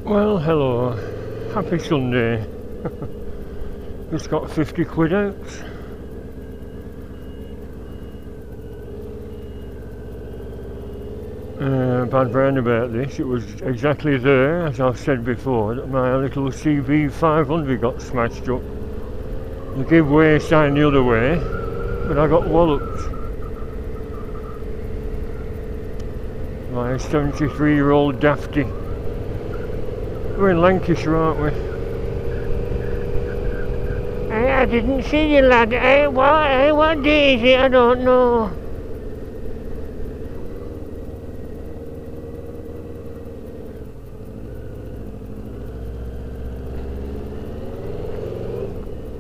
Well, hello, happy Sunday. Just got 50 quid out. Bad brain about this. It was exactly there, as I've said before, that my little CB 500 got smashed up. The giveaway sign the other way, but I got walloped. My 73-year-old dafty. We're in Lancashire, aren't we? I didn't see you, lad. What day is it? I don't know.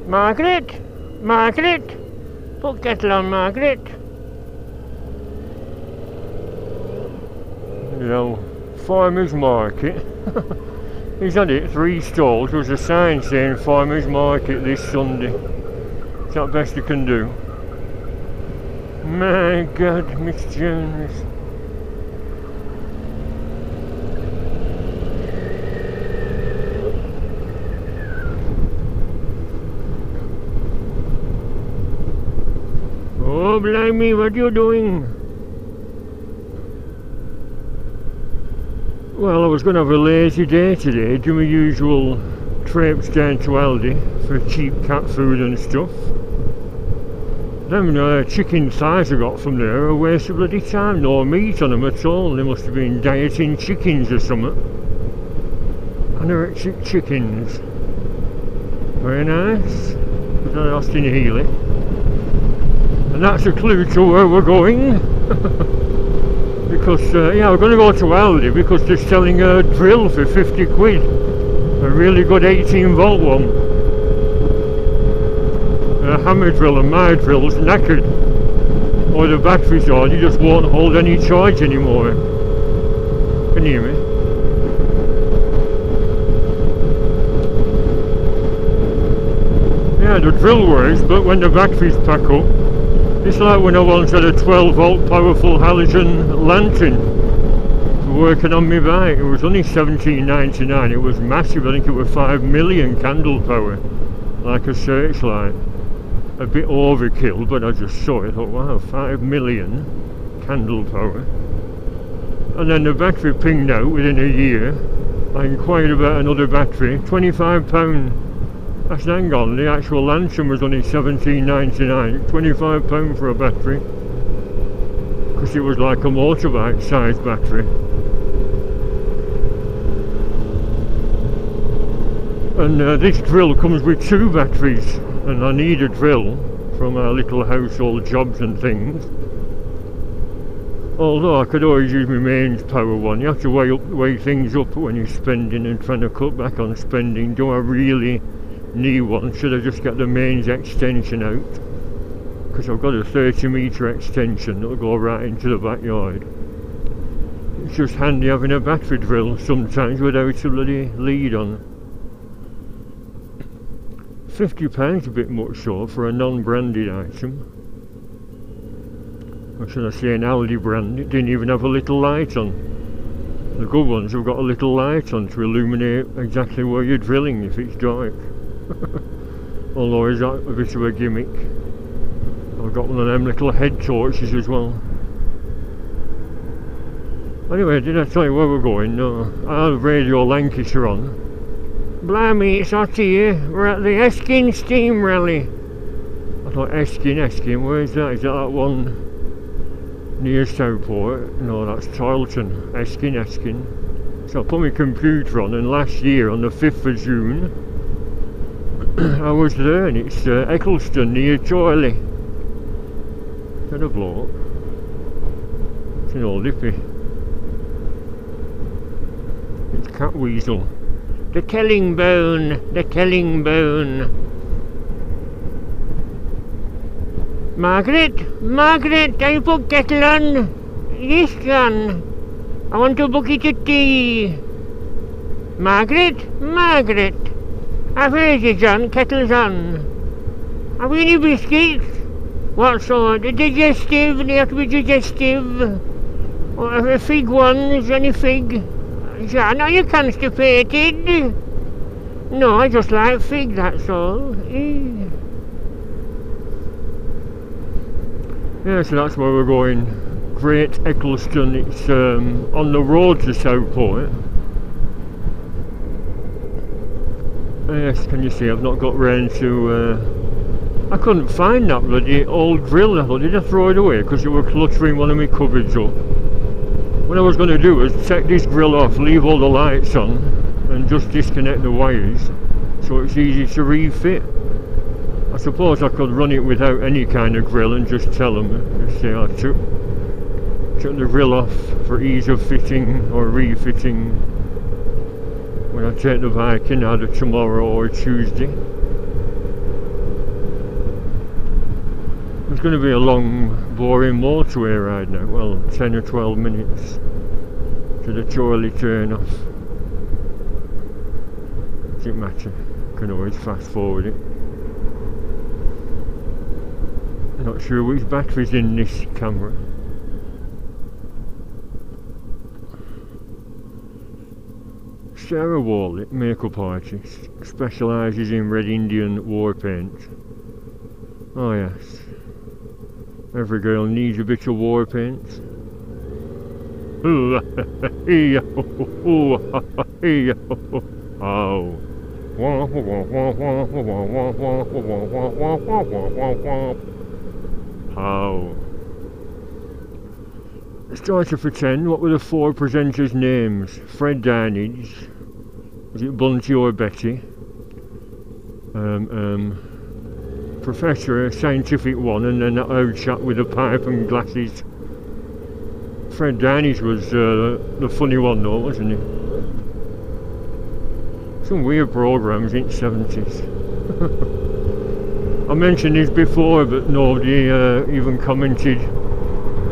Margaret? Margaret? Put kettle on, Margaret. You know, farmer's market. He's had it 3 stalls. There was a sign saying farmer's market this Sunday. Is that best you can do? My God, Miss Jones. Oh, blimey, what are you doing? Well, I was going to have a lazy day today, do my usual trips down to Aldi for cheap cat food and stuff. Them chicken thighs I got from there are a waste of bloody time, no meat on them at all. They must have been dieting chickens or something. Anorexic chickens. Very nice. They're Austin Healy. And that's a clue to where we're going. Because, yeah, we're going to go to Aldi because they're selling a drill for 50 quid. A really good 18 volt one. A hammer drill, and my drill's knackered. Or the battery's on, you just won't hold any charge anymore. Can you hear me? Yeah, the drill works, but when the batteries pack up, it's like when I once had a 12 volt powerful halogen lantern working on my bike. It was only $17.99. It was massive. I think it was 5 million candle power, like a searchlight. A bit overkill, but I just saw it. I thought, wow, 5 million candle power. And then the battery pinged out within a year. I inquired about another battery, £25. I said, hang on, the actual lantern was only $17.99, £25 for a battery, because it was like a motorbike sized battery. And this drill comes with 2 batteries, and I need a drill from our little household jobs and things. Although I could always use my mains power one. You have to weigh things up when you're spending and trying to cut back on spending. Do I really need one? Should I just get the mains extension out? Because I've got a 30-metre extension that'll go right into the backyard. It's just handy having a battery drill sometimes without a bloody lead on. £50 a bit much so for a non-branded item. Or should I say an Aldi brand? It didn't even have a little light on. The good ones have got a little light on to illuminate exactly where you're drilling if it's dark. Although is that a bit of a gimmick? I've got one of them little head torches as well. Anyway, did I tell you where we're going? No. I have Radio Lancashire on. Blimey, it's hot here. We're at the Heskin Steam Rally. I thought Heskin, where's that? Is that one near Southport? No, that's Tarleton. Heskin. So I put my computer on, and last year on the 5th of June I was there, and it's Eccleston near Chorley. Got a bloke. It's an old hippie. It's Cat Weasel. The telling bone, the telling bone. Margaret, can you put kettle on? Yes, son. I want a bucket of tea. Margaret. I've heard you, John. Kettle's on. Have you any biscuits? What sort? Digestive? They have to be digestive. Or fig ones? Any fig? John, are you constipated? No, I just like fig, that's all. Yeah, so that's where we're going. Great Eccleston. It's on the road to Southport. Yes, can you see I've not got round to... I couldn't find that bloody old grill. I thought, did I throw it away because it were cluttering one of my cupboards up? What I was going to do was take this grill off, leave all the lights on and just disconnect the wires so it's easy to refit. I suppose I could run it without any kind of grill and just tell them, just say I took the grill off for ease of fitting or refitting when I take the bike in either tomorrow or Tuesday. It's going to be a long, boring motorway ride now. Well, 10 or 12 minutes to the Chorley turn off. Doesn't matter. Can always fast forward it. Not sure which battery's in this camera. Sarah Wallet, makeup artist, specialises in Red Indian war paint. Oh yes. Every girl needs a bit of war paint. Oh. How? Starter for 10, what were the 4 presenters' names? Fred Darnage, was it Bunty or Betty? Professor, a scientific one, and then that old chap with a pipe and glasses. Fred Darnage was the funny one though, wasn't he? Some weird programmes in the 70s. I mentioned this before, but nobody even commented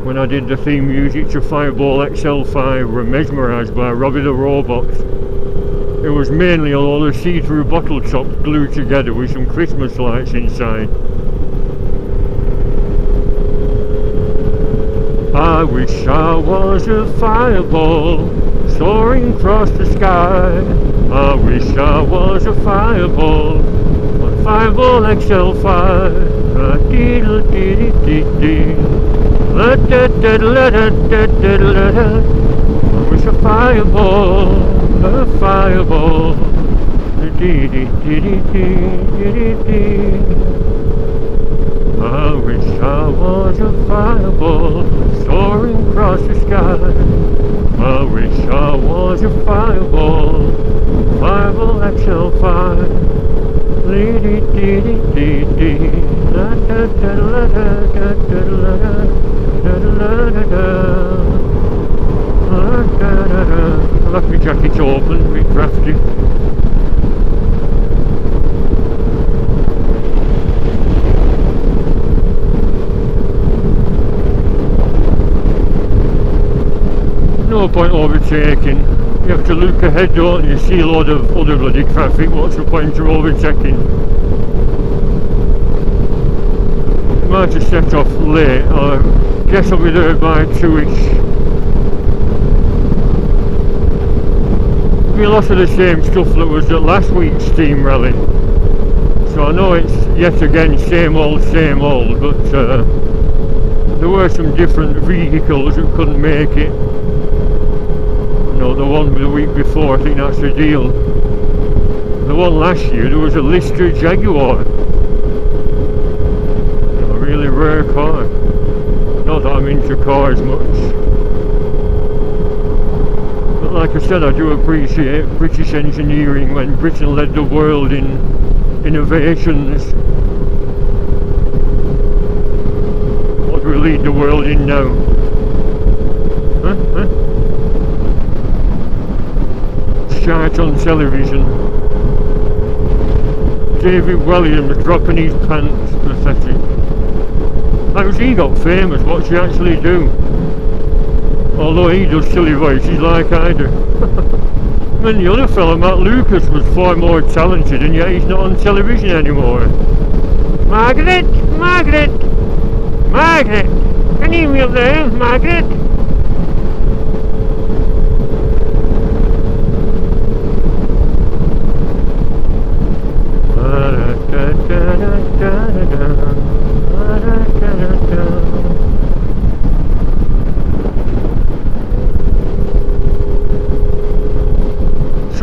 when I did the theme music to Fireball XL5. Were mesmerised by Robbie the Robot. It was mainly a lot of see-through bottle tops glued together with some Christmas lights inside. I wish I was a fireball soaring across the sky. I wish I was a fireball on Fireball XL5. I wish a fireball, a fireball. I wish I was a fireball soaring across the sky. I wish I was a fireball, Fireball XL5. I left my jacket open, a bit drafty. No point overtaking. You have to look ahead, don't you? See a lot of other bloody traffic. What's the point of overtaking? Might have set off late. I guess I'll be there by 2ish. I mean, lots of the same stuff that was at last week's Steam Rally. So I know it's yet again same old, but there were some different vehicles that couldn't make it. The one the week before, I think that's the deal. The one last year, there was a Lister Jaguar. A really rare car. Not that I'm into cars much. But like I said, I do appreciate British engineering when Britain led the world in innovations. What do we lead the world in now? Huh? Shite on television. David Williams dropping his pants, pathetic. How's he got famous? What's he actually do? Although he does silly voices like I do. I mean, the other fellow, Matt Lucas, was far more talented, and yet he's not on television anymore. Margaret! Margaret! Margaret! Can you hear me up there, Margaret?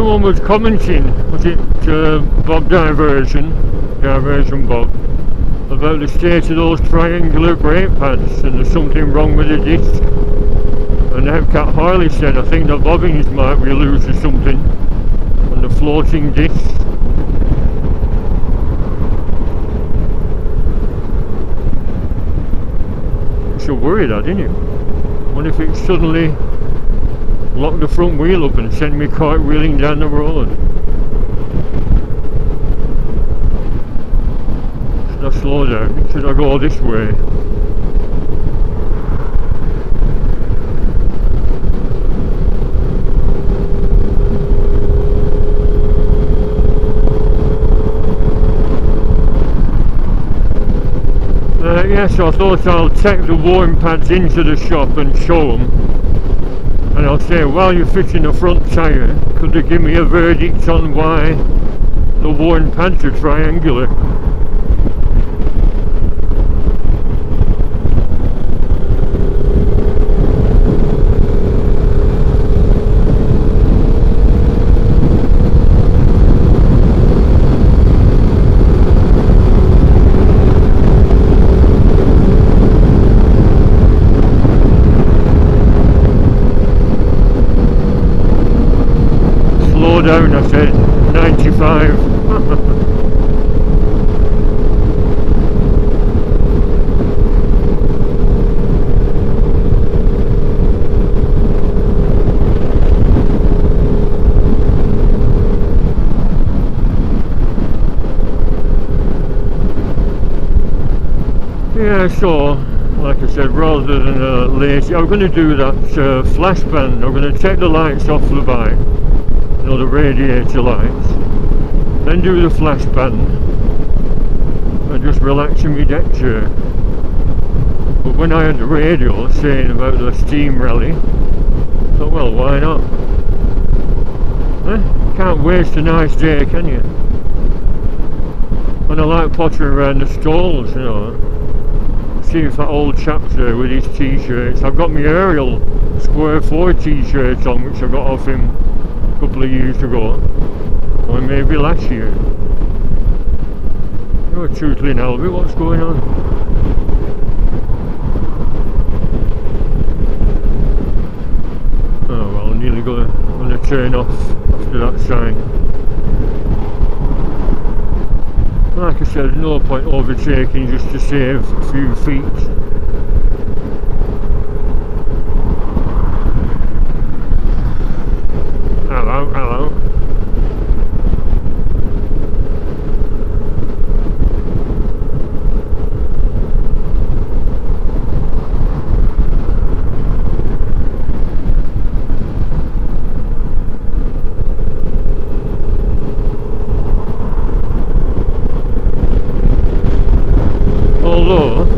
someone was commenting, was it Bob Diversion Bob, about the state of those triangular brake pads, and there's something wrong with the disc. And Hepcat Harley said, I think the bobbins might be loose or something on the floating discs. Should worry that, didn't you? What if it suddenly locked the front wheel up and sent me cartwheeling down the road? Should I slow down? Should I go this way? Yeah, so I thought I'll take the worn pads into the shop and show them, and I'll say, while you're fitting the front tyre, could they give me a verdict on why the worn pads are triangular? Down, I said 95. Yeah, so like I said, rather than lazy, I'm going to do that flash band. I'm going to take the lights off the bike, you know, the radiator lights, then do the flash band and just relax in my deck chair. But when I had the radio saying about the Steam Rally, I thought, well, why not? Can't waste a nice day, can you? And I like pottering around the stalls, you know, see if that old chap's there with his t-shirts. I've got my Ariel Square 4 t-shirts on, which I got off him a couple of years ago, or maybe last year. You're tootling Albie, what's going on? Oh well, I'm nearly gonna turn off after that sign. Like I said, no point overtaking just to save a few feet. Hello, hello. Although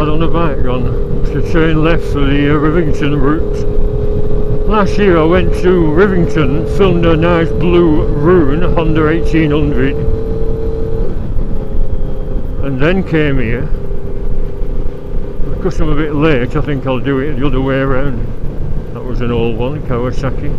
on the bike gone to turn left for the Rivington route. Last year I went to Rivington, filmed a nice blue Rune Honda 1800, and then came here. Because I'm a bit late, I think I'll do it the other way around. That was an old one, Kawasaki.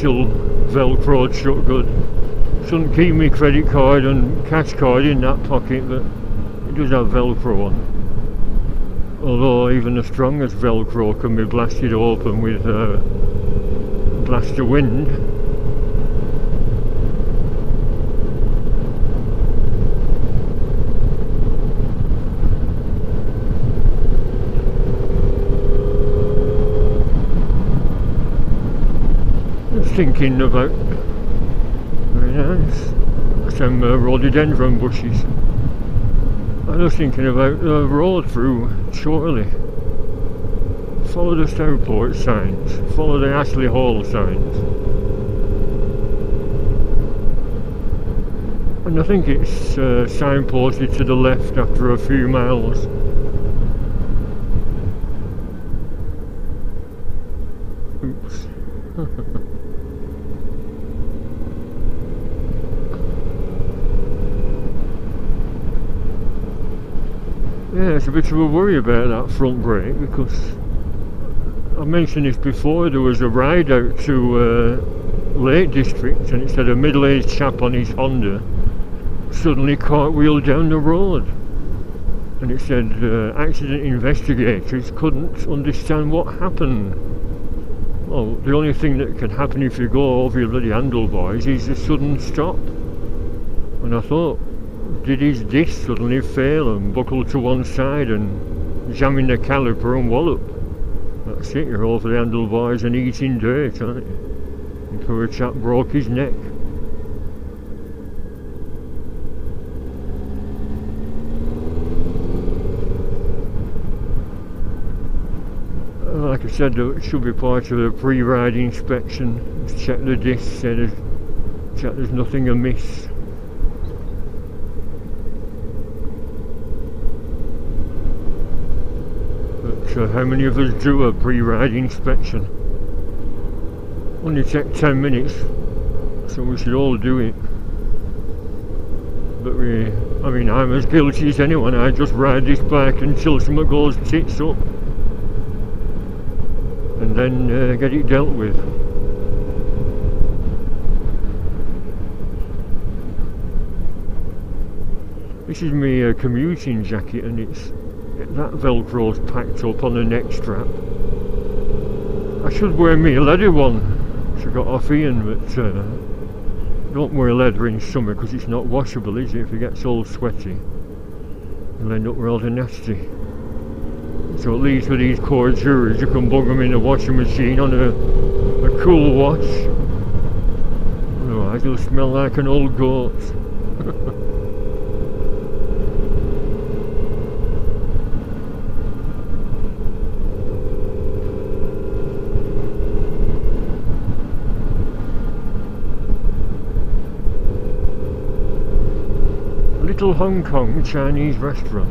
still velcroed shut good. Shouldn't keep my credit card and cash card in that pocket, but it does have velcro on. Although even the strongest velcro can be blasted open with a blast of wind. Thinking about, very nice, some rhododendron bushes. I was thinking about the road through Chorley. Follow the Stourport signs, follow the Ashley Hall signs, and I think it's signposted to the left after a few miles. Oops. Yeah, it's a bit of a worry about that front brake, because I mentioned this before. There was a ride out to Lake District, and it said a middle-aged chap on his Honda suddenly cartwheeled down the road, and it said accident investigators couldn't understand what happened. Well, the only thing that can happen if you go over your bloody handlebars is a sudden stop. And I thought, did his disc suddenly fail and buckle to one side and jam in the caliper and wallop? That's it, you're over the handlebars and eating dirt, aren't you? And poor chap broke his neck. Like I said, it should be part of the pre-ride inspection. Just check the discs, check there's nothing amiss. But how many of us do a pre-ride inspection? Only take 10 minutes, so we should all do it. But I mean, I'm as guilty as anyone. I just ride this bike until something goes tits up, and then get it dealt with. This is my commuting jacket, and that velcro's packed up on the neck strap. I should wear me a leather one, which I got off Ian, but don't wear leather in summer because it's not washable, is it? If it gets all sweaty, you'll end up rather nasty. So at least with these core jewelries, you can bung them in the washing machine on a cool wash. Otherwise you'll smell like an old goat. Little Hong Kong Chinese restaurant.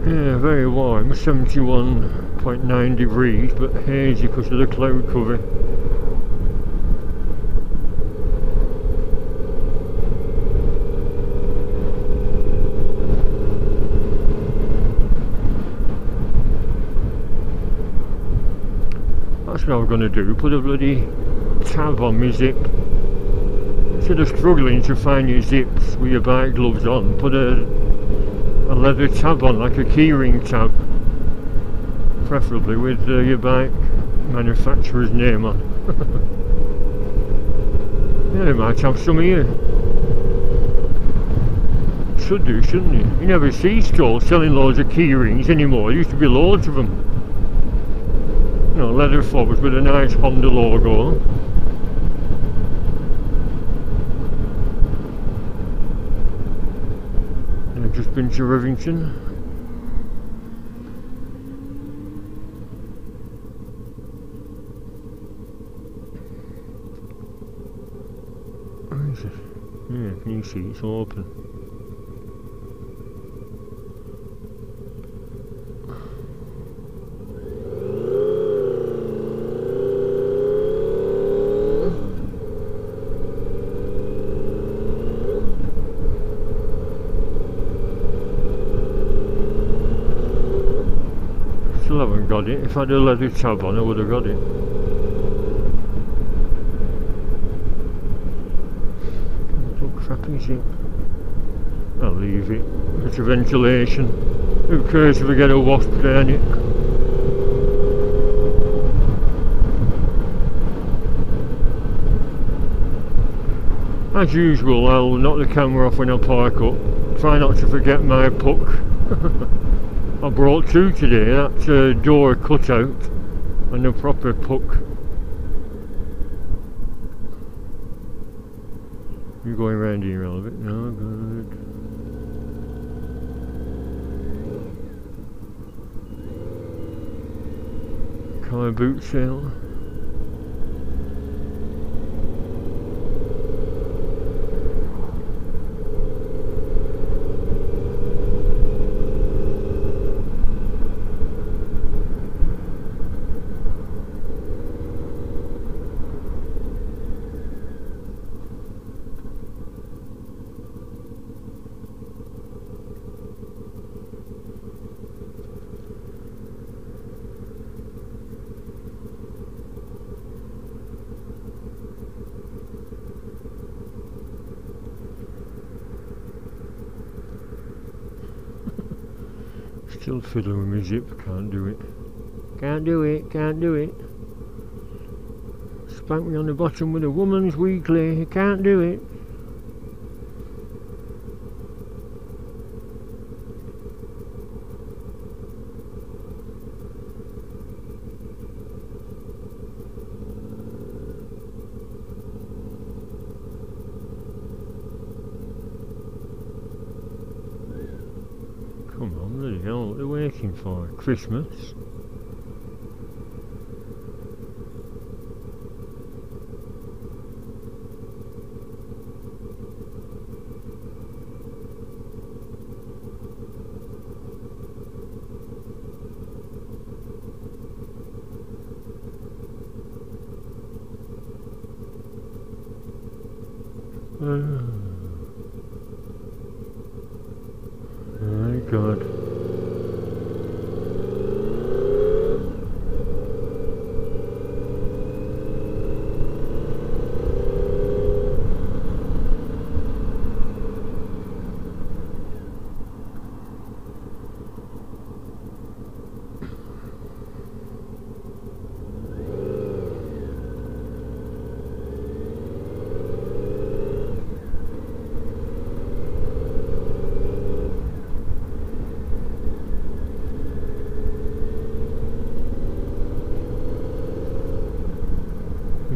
Yeah, very warm, 71.9 degrees, but hazy because of the cloud cover. That's what I was going to do, put a bloody tab on my zip. Instead of struggling to find your zips with your bike gloves on, put a leather tab on, like a keyring tab, preferably with your bike manufacturer's name on. Yeah, they might have some here. Should do, shouldn't you? You never see stores selling loads of keyrings anymore. There used to be loads of them. You know, leather fobs with a nice Honda logo. I've just been to Rivington. Where is it? Yeah, can you see it's open? Still haven't got it. If I had a leather tab on, I would have got it. What crap is it? I'll leave it. It's a ventilation. Who cares if we get a wasp down it? As usual, I'll knock the camera off when I park up. Try not to forget my puck. I brought two today, that door cutout and a proper puck. You're going round here a little bit? No, good. Car boot sale. Still fiddling with my zip, can't do it. Can't do it, can't do it. Spank me on the bottom with a woman's weekly, can't do it. Come on, bloody hell, what are they waiting for? Christmas? My God.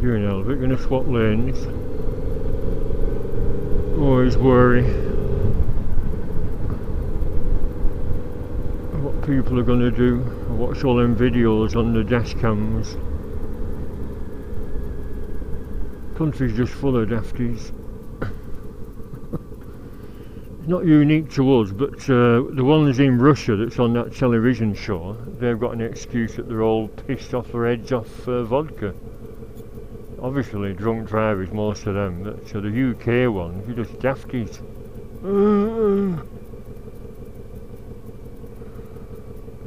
Doing Albert, gonna swap lanes. Always worry what people are gonna do. I watch all them videos on the dash cams. Country's just full of dafties. It's not unique to us, but the ones in Russia that's on that television show, they've got an excuse that they're all pissed off their heads off vodka. Obviously drunk drivers, most of them, but the UK ones, you're just dafties.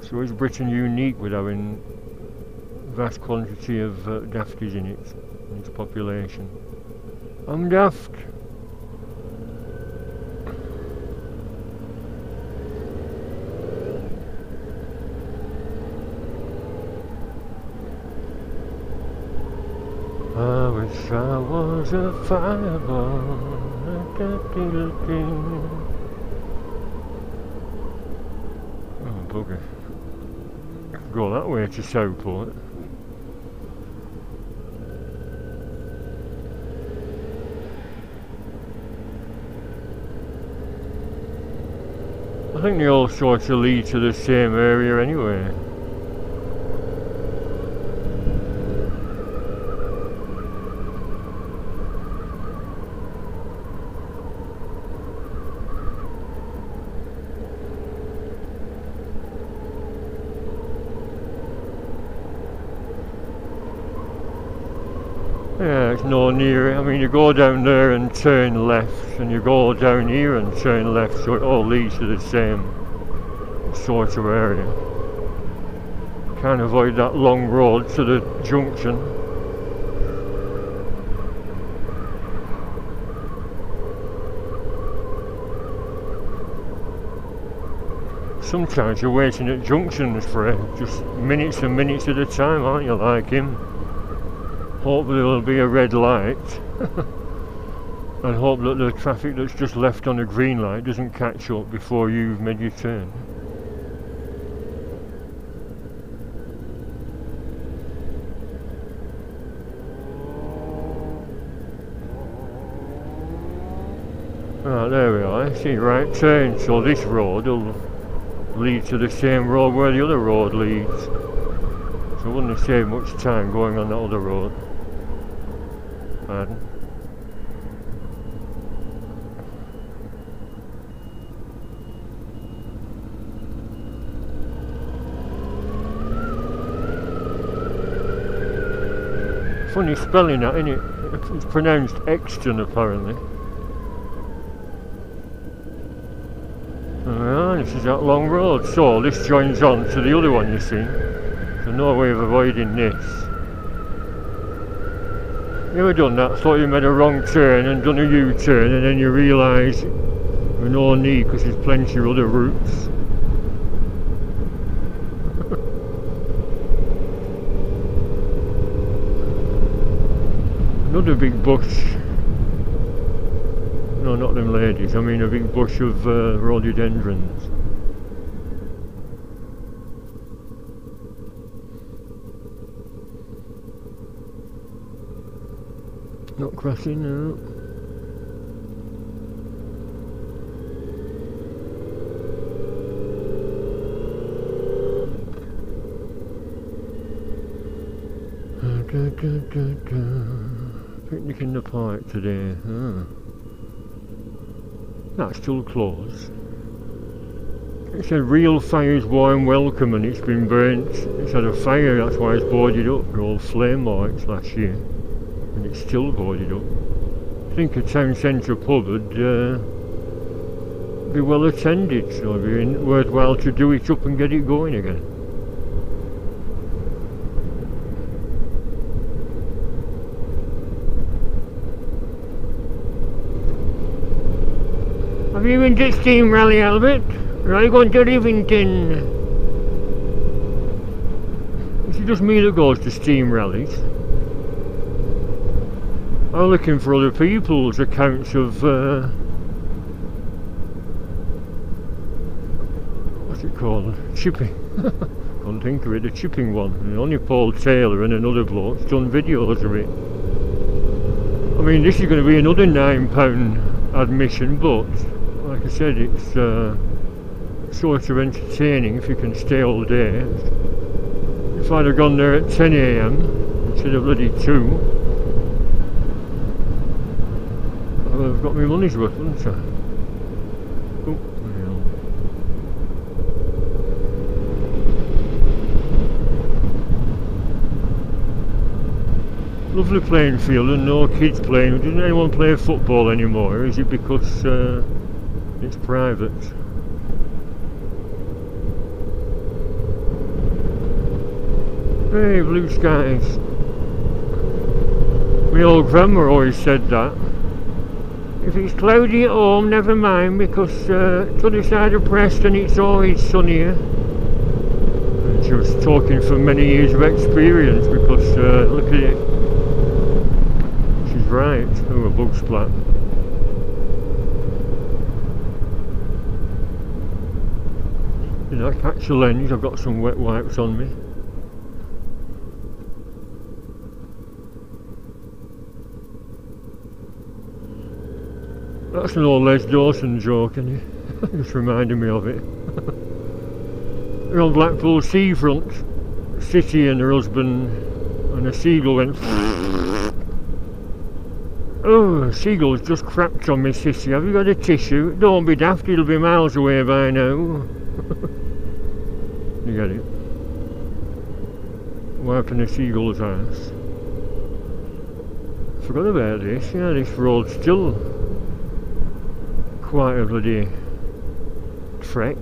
So is Britain unique with having vast quantity of dafties in its population? I'm daft. I wish I was a fireball. Oh bugger. Go that way to Southport. I think they all sort of lead to the same area anyway. Yeah, it's no near. I mean, you go down there and turn left, and you go down here and turn left, so it all leads to the same sort of area. Can't avoid that long road to the junction. Sometimes you're waiting at junctions for just minutes and minutes at a time, aren't you, like him? Hope there'll be a red light and hope that the traffic that's just left on a green light doesn't catch up before you've made your turn. Ah, there we are. See, right turn, so this road will lead to the same road where the other road leads. So I wouldn't have saved much time going on that other road. Pardon. Funny spelling that, isn't it? It's pronounced Exton apparently. This is that long road, so this joins on to the other one, you see. There's no way of avoiding this. You ever done that? Thought you made a wrong turn and done a U-turn and then you realise there's no need because there's plenty of other routes. Another big bush. No, not them ladies, I mean a big bush of rhododendrons. Not crossing now. Picnic in the park today. That's still closed. It said real fire's warm welcome and it's been burnt. It's had a fire, that's why it's boarded up. They're all flame lights last year. And it's still boarded up. I think a town centre pub would be well attended, so it'd be worthwhile to do it up and get it going again. Have you been to Steam Rally, Albert? Or are you going to Rivington? Is it just me that goes to Steam Rallies? I'm looking for other people's accounts of what's it called? Chipping. Can't think of it, the chipping one. And only Paul Taylor and another bloke's done videos of it. I mean, this is going to be another £9 admission, but like I said, it's sort of entertaining if you can stay all day. If I'd have gone there at 10 AM instead of bloody 2, I've got my money's worth, haven't I? Oh, yeah. Lovely playing field and no kids playing. Doesn't anyone play football anymore? Or is it because it's private? Hey, blue skies. My old grandma always said that. If it's cloudy at home, never mind, because to the side of Preston it's always sunnier. And she was talking from many years of experience, because look at it. She's right. Oh, a bug splat. Did I catch a lens? I've got some wet wipes on me. That's an old Les Dawson joke, isn't it? Just reminded me of it. They're on Blackpool seafront, City and her husband, and a seagull went. Oh, a seagull's just crapped on me, sissy. Have you got a tissue? Don't be daft, it'll be miles away by now. You get it? Wiping a seagull's ass. Forgot about this. Yeah, this road's still quite a bloody trek.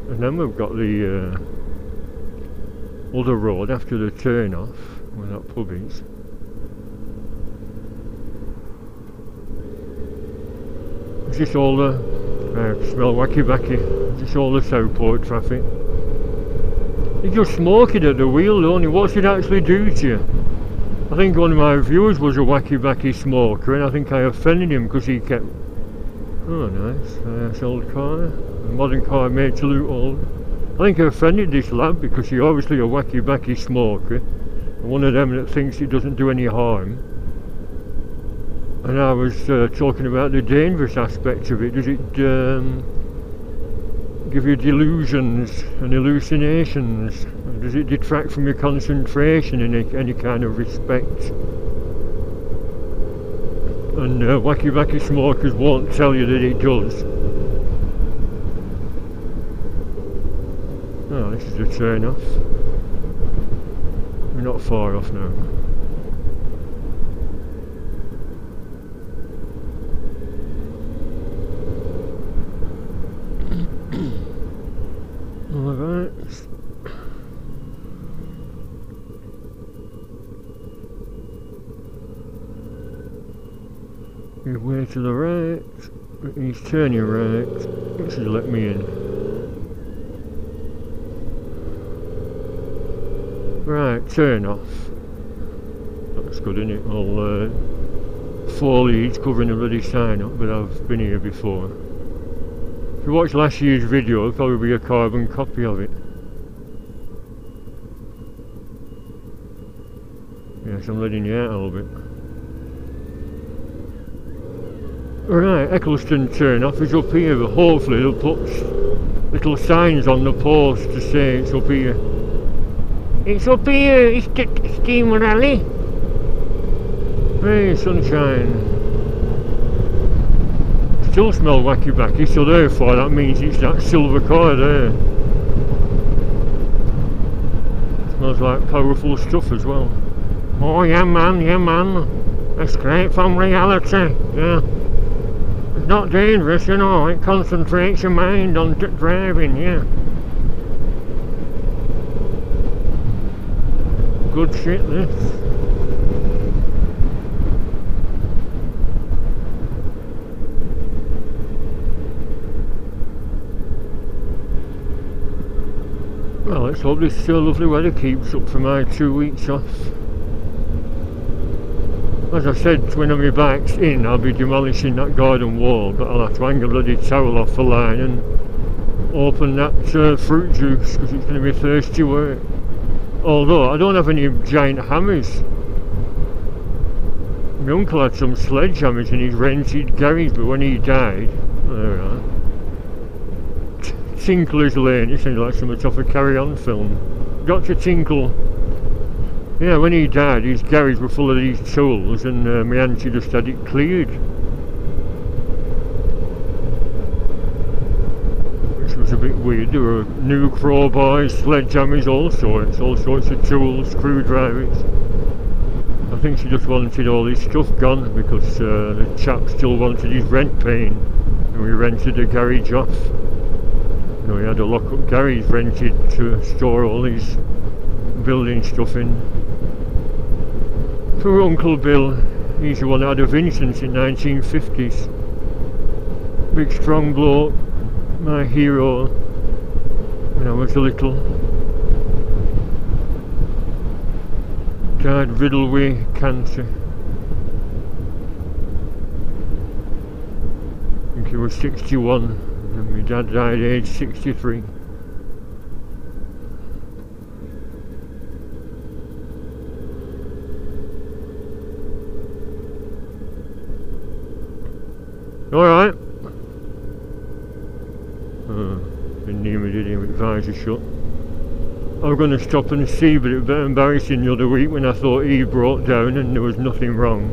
And then we've got the other road after the turn off where that pub is. Is this all the smell wacky? Is this all the Southport traffic? You just smoking at the wheel, don't you? What's it actually do to you? I think one of my viewers was a wacky smoker, and I think I offended him because he kept... Oh, nice old car. A modern car made to look old. I think I offended this lad because he's obviously a wacky smoker, and one of them that thinks it doesn't do any harm. And I was talking about the dangerous aspect of it. Does it give you delusions and hallucinations? Does it detract from your concentration in any kind of respect? And wacky smokers won't tell you that it does. Oh, this is the turn off. We're not far off now. Alright. Give way to the right. He's turning right. This should let me in. Right, turn off. That's good, isn't it? All foliage covering the bloody sign up, but I've been here before. If you watch last year's video, it'll probably be a carbon copy of it. Yes, I'm letting you out a little bit. Right, Eccleston turn off is up here, but hopefully they'll put little signs on the post to say it's up here. It's up here, it's the Steam Rally. Hey, sunshine. Still smell wacky, so therefore that means it's that silver car there. Smells like powerful stuff as well. Oh yeah man. Escape from reality, yeah. It's not dangerous, you know, it concentrates your mind on driving, yeah. Good shit, this. Well, let's hope this lovely weather keeps up for my 2 weeks off. As I said, when my bike's in, I'll be demolishing that garden wall, but I'll have to hang a bloody towel off the line and open that fruit juice because it's going to be thirsty work. Although I don't have any giant hammers. My uncle had some sledgehammers in his rented garage, but when he died, there we are. Tinkler's Lane, it sounds like something off a Carry On film. Dr. Tinkle. Yeah, when he died, his garage were full of these tools, and my auntie just had it cleared. Which was a bit weird. There were new crowbars, sledgehammers, all sorts of tools, screwdrivers. I think she just wanted all his stuff gone because the chap still wanted his rent paying, and we rented the garage off. You know, he had a lock-up garage rented to store all his building stuff in. Poor Uncle Bill, he's the one that had a Vincent in 1950s. Big strong bloke, my hero when I was little. Died riddled with cancer. I think he was 61 and my dad died at age 63. Alright. Didn't hear me, did he, with visor shut. I was going to stop and see, but it was a bit embarrassing the other week when I thought he broke down and there was nothing wrong.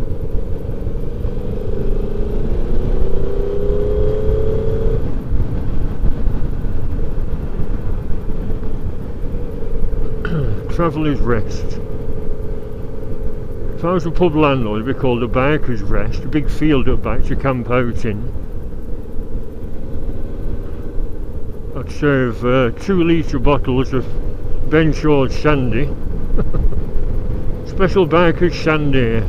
Traveller's Rest. If I was a pub landlord, it'd be called a Biker's Rest, a big field up back to camp out in. I'd serve 2 litre bottles of bench road shandy. Special Bikers shandy.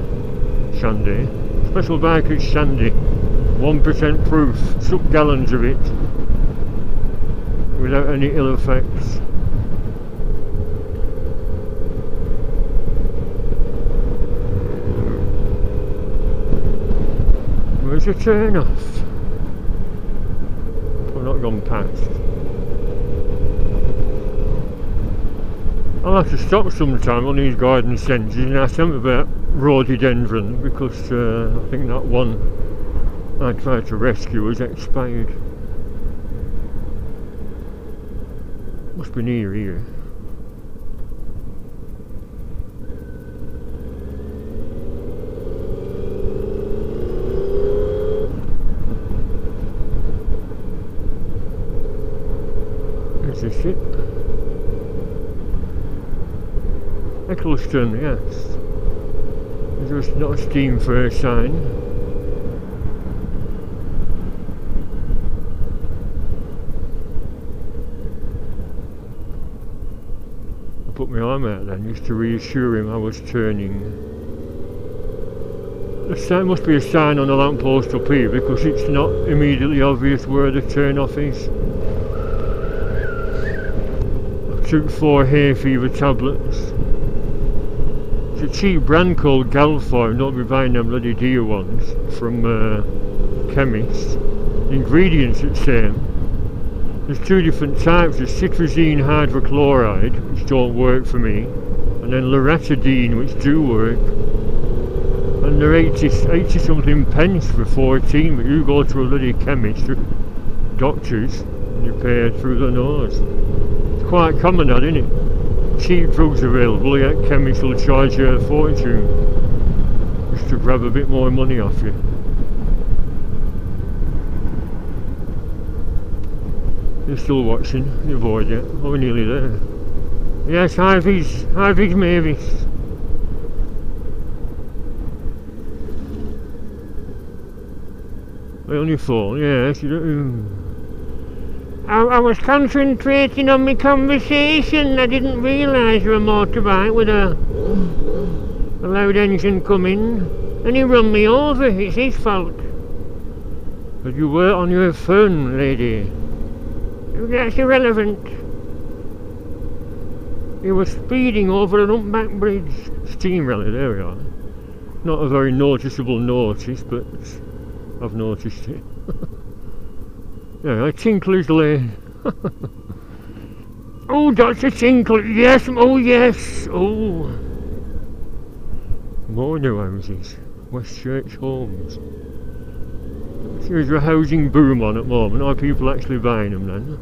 Special Bikers shandy. 1% proof. Suck gallons of it without any ill effects. Where's the turn off? I've not gone past. I'll have to stop sometime on these garden centres and ask them about rhododendron, because I think that one I tried to rescue has expired. Must be near here. Is this it? Eccleston, yes. There's not a steam fair sign. I put my arm out then just to reassure him I was turning. The sign must be a sign on the lamppost up here, because it's not immediately obvious where the turn off is. I took 4 hay fever tablets. A cheap brand called Galfoy. Don't be buying them bloody dear ones from chemists. The ingredients are the same. There's 2 different types. There's citrazine hydrochloride, which don't work for me, and then loratadine, which do work. And they're 80 something pence for 14, but you go to a bloody chemist or doctors and you pay it through the nose. It's quite common, that, isn't it? Cheap drugs available, yet chemists will charge you a fortune just to grab a bit more money off you. You're still watching, you're bored yet? Oh, we're nearly there. Yes, Ivy's Mavis. On your phone, yes. You don't, I was concentrating on my conversation. I didn't realise there was a motorbike with a loud engine coming, and he run me over. It's his fault. But you were on your phone, lady. That's irrelevant. He was speeding over an upback bridge. Steam Rally, there we are. Not a very noticeable notice, but I've noticed it. Yeah, Tinkler's Lane. Oh, Dr. Tinkler, yes, oh yes, oh. More new houses, Westchurch Homes. There's a housing boom on at the moment. Are people actually buying them then?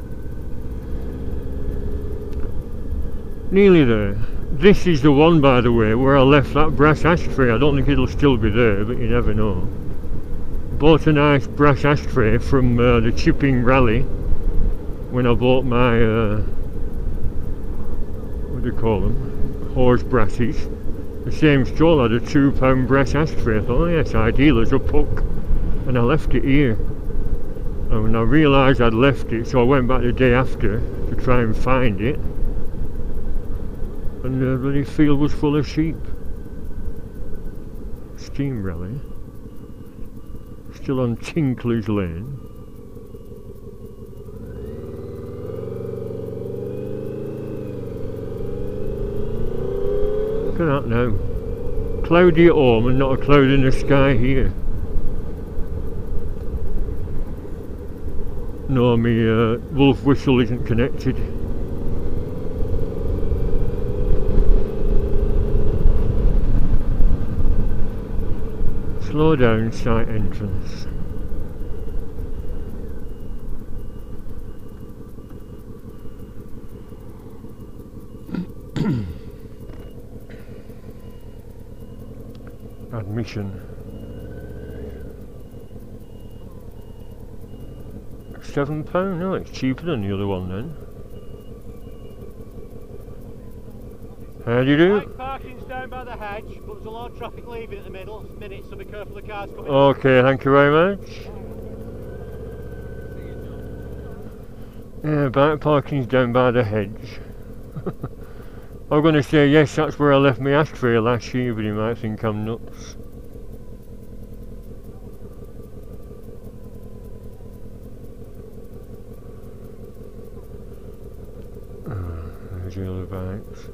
Nearly there. This is the one, by the way, where I left that brass ashtray. I don't think it'll still be there, but you never know. Bought a nice brass ashtray from the Chipping Rally when I bought my what do you call them, horse brasses. The same stall had a £2 brass ashtray. I thought, oh yes, ideal as a puck, and I left it here. And when I realised I'd left it, so I went back the day after to try and find it, and the bloody field was full of sheep. Steam Rally. Still on Tinkler's Lane. Look at that now. Cloudy at home and not a cloud in the sky here. No, my wolf whistle isn't connected. Slow down, site entrance. Admission. £7? No, it's cheaper than the other one then. How do you do? Parking's down by the hedge, but there's a lot of traffic leaving at the middle minute, so be careful the cars coming. Okay, thank you very much. Yeah, bike parking's down by the hedge. I'm going to say yes, that's where I left my ashtray last year, but he might think I'm nuts. There's the other bikes.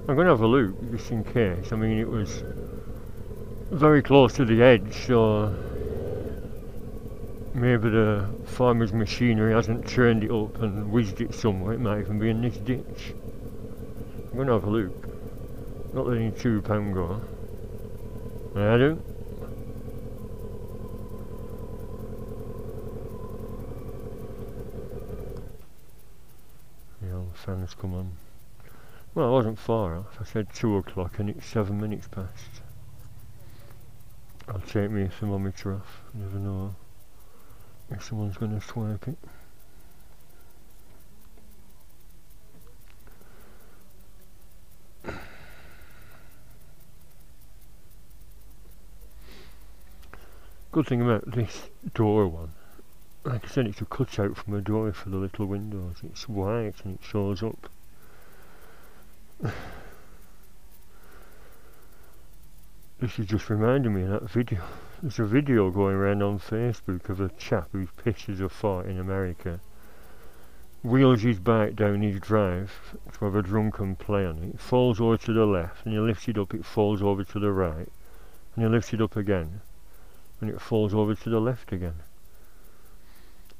I'm going to have a look, just in case. I mean, it was very close to the edge, so maybe the farmer's machinery hasn't turned it up and whizzed it somewhere. It might even be in this ditch. I'm going to have a look. Not letting £2 go. I do. Yeah, all the fans come on. Well, I wasn't far off. I said 2 o'clock and it's 7 minutes past. I'll take my thermometer off. Never know if someone's going to swipe it. Good thing about this door one, like I said, it's a cutout from a door for the little windows. It's white and it shows up. This is just reminding me of that video. There's a video going around on Facebook of a chap who's pissed as a fart in America. Wheels his bike down his drive to have a drunken play on it. Falls over to the left, and he lifts it up, it falls over to the right. And he lifts it up again, and it falls over to the left again.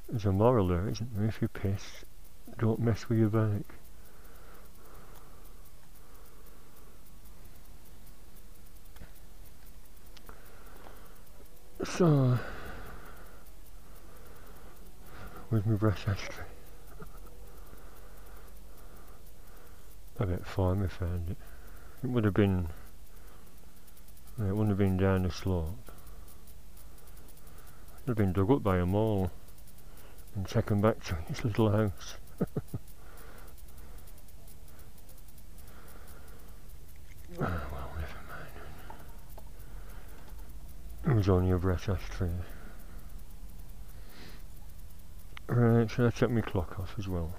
There's a moral there, isn't there? If you're pissed, don't mess with your bike. So, where's my brush ashtray? I bet farmer found it. It would have been, it wouldn't have been down the slope. It would have been dug up by a mole and taken back to his little house. Oh, well, never mind. It was only a brush ashtray. Right, so I took my clock off as well.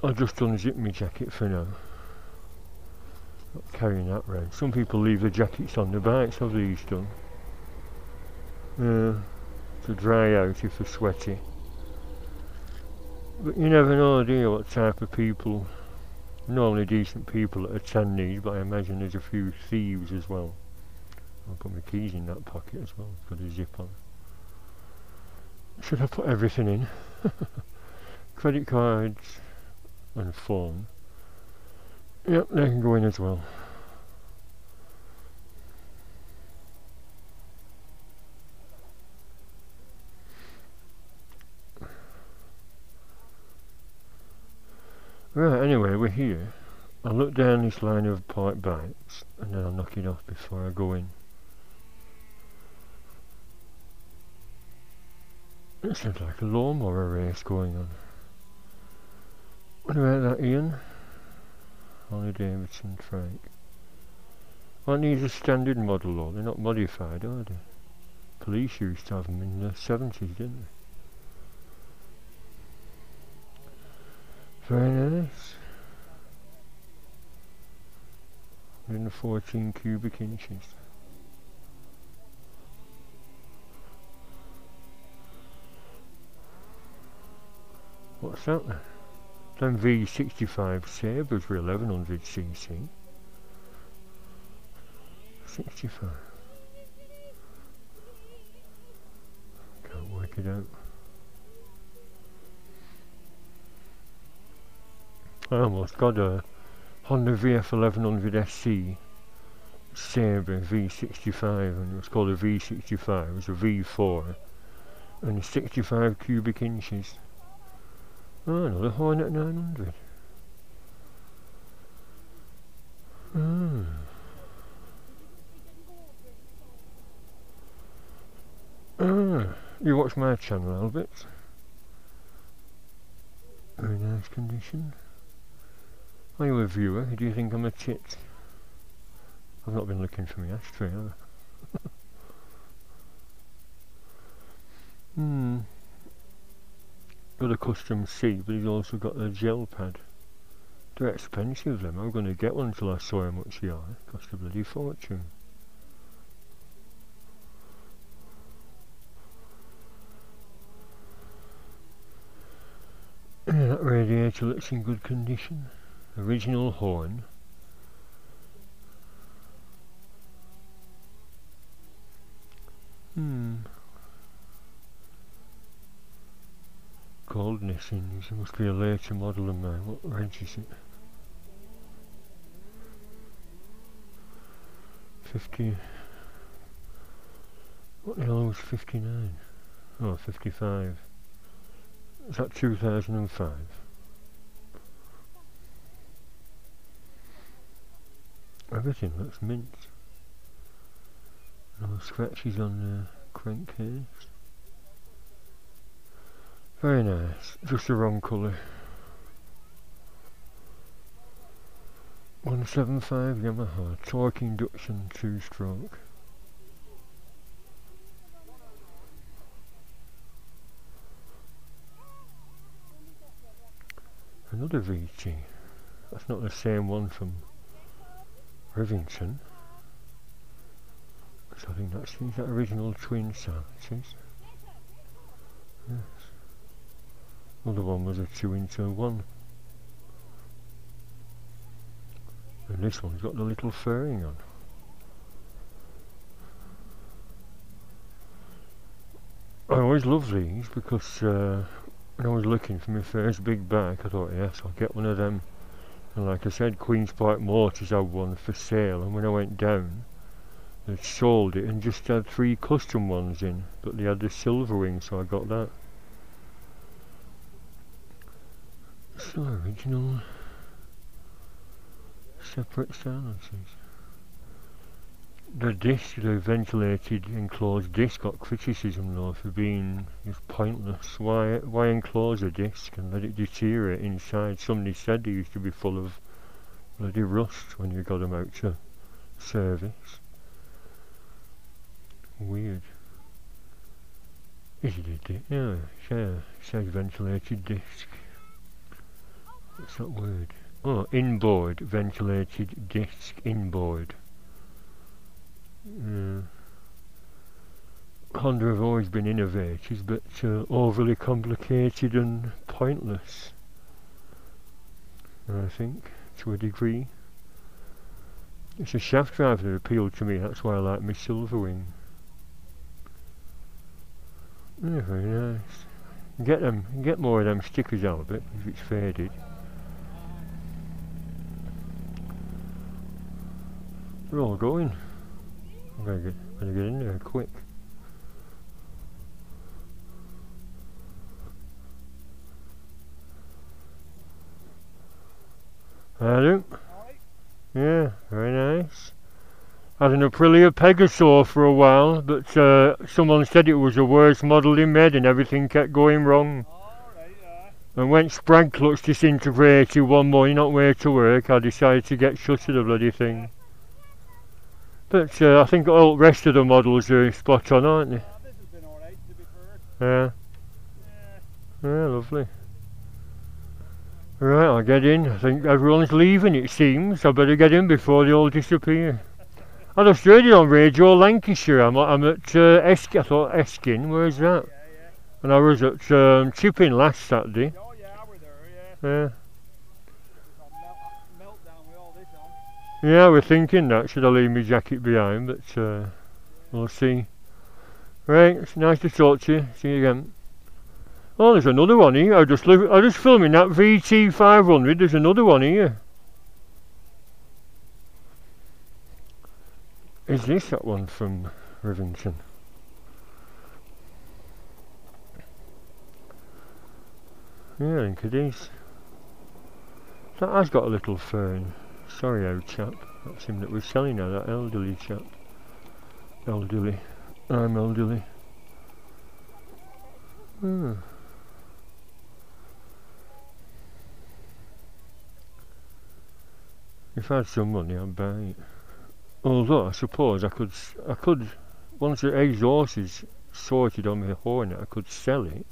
I'll just unzip my jacket for now. Not carrying that round. Some people leave the jackets on the bikes, have these done? To dry out if they're sweaty. But you never know, do you, what type of people, normally decent people that attend these, but I imagine there's a few thieves as well. I'll put my keys in that pocket as well, got a zip on. Should I put everything in? Credit cards and phone. Yep, they can go in as well. Right, anyway, we're here. I'll look down this line of parked bikes and then I'll knock it off before I go in. It sounds like a lawnmower race going on. What about that, Ian? Harley Davidson trike. Aren't these a standard model though? They're not modified, are they? Police used to have them in the 70s, didn't they? Very nice. 114 cubic inches. What's that then? Them V65 Sabres were 1100cc. 65. Can't work it out. I almost got a Honda VF 1100 SC Sabre V65, and it was called a V65. It was a V4 and 65 cubic inches. Oh, another Hornet 900. You watch my channel, Albert. Very nice condition. Are you a viewer? Do you think I'm a tit? I've not been looking for my ashtray, have I? got a custom seat, but he's also got a gel pad. They're expensive them. I'm going to get one until I saw how much they are. Cost a bloody fortune. Yeah, that radiator looks in good condition. Original horn. Coldness in this. It must be a later model than mine. What range is it? 50. What the hell was 59? Oh, 55. Is that 2005? Everything looks mint. No scratches on the crankcase. Very nice. Just the wrong colour. 175 Yamaha torque induction 2-stroke. Another VT. That's not the same one from Rivington. So I think that's that original twin size. Yes. Other one was a 2-into-1. And this one's got the little fairing on. I always love these because when I was looking for my first big bike, I thought, yes, I'll get one of them. And like I said, Queen's Park Motors had one for sale, and when I went down, they'd sold it and just had 3 custom ones in, but they had the silver wing, so I got that. So original separate silencers. The disc, the ventilated enclosed disc, got criticism though for being just pointless. Why enclose a disc and let it deteriorate inside? Somebody said they used to be full of bloody rust when you got them out to service. Weird. Is it a disc? Yeah, it says ventilated disc. What's that word? Oh, inboard ventilated disc inboard. Honda have always been innovators, but overly complicated and pointless, I think, to a degree. It's a shaft drive that appealed to me, that's why I like my silver wing. Yeah, very nice. Get more of them stickers out of it if it's faded. We're all going. I'm gonna get in there quick. Hello? Yeah, very nice. Had an Aprilia Pegaso for a while, but someone said it was the worst model they made and everything kept going wrong. And when sprag clutch disintegrated one morning, not way to work, I decided to get shut of the bloody thing. But I think all the rest of the models are spot on, aren't they? This has been alright, to be fair. Yeah, lovely. Right, I'll get in. I think everyone's leaving, it seems. I better get in before they all disappear. I just heard it on Radio Lancashire. I'm at Heskin. I thought Heskin, where's that? Yeah. And I was at Chipping last Saturday. Oh yeah, we're there, Yeah. Meltdown with all this on. Yeah, we're thinking that. Should I leave my jacket behind? But we'll see. Right, it's nice to talk to you. See you again. Oh, there's another one here. I just filming that VT500. There's another one here. Is this that one from Rivington? Yeah, I think it is. That has got a little fern. Sorry, old chap. That's him that was selling now, that elderly chap. Elderly. I'm elderly. If I had some money, I'd buy it. Although I suppose I could once the exhaust is sorted on my Hornet, I could sell it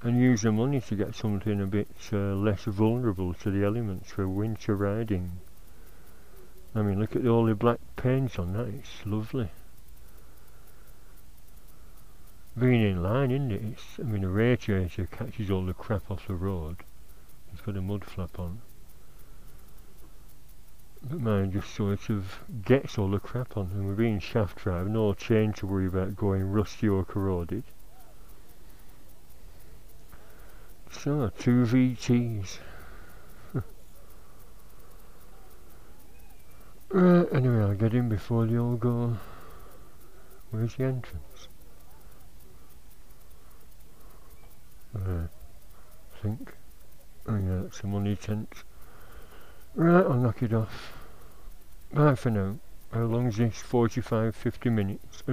and use the money to get something a bit less vulnerable to the elements for winter riding. I mean, look at all the black paint on that, it's lovely. Being in line, isn't it? I mean, a radiator catches all the crap off the road. It's got a mud flap on. But mine just sort of gets all the crap on, and we're being shaft drive, no chain to worry about going rusty or corroded. So, 2 VTs. Right, anyway, I'll get in before they all go. Where's the entrance? I think. Oh yeah, that's a money tent. Right, I'll knock it off. Bye for now. How long is this? 45-50 minutes.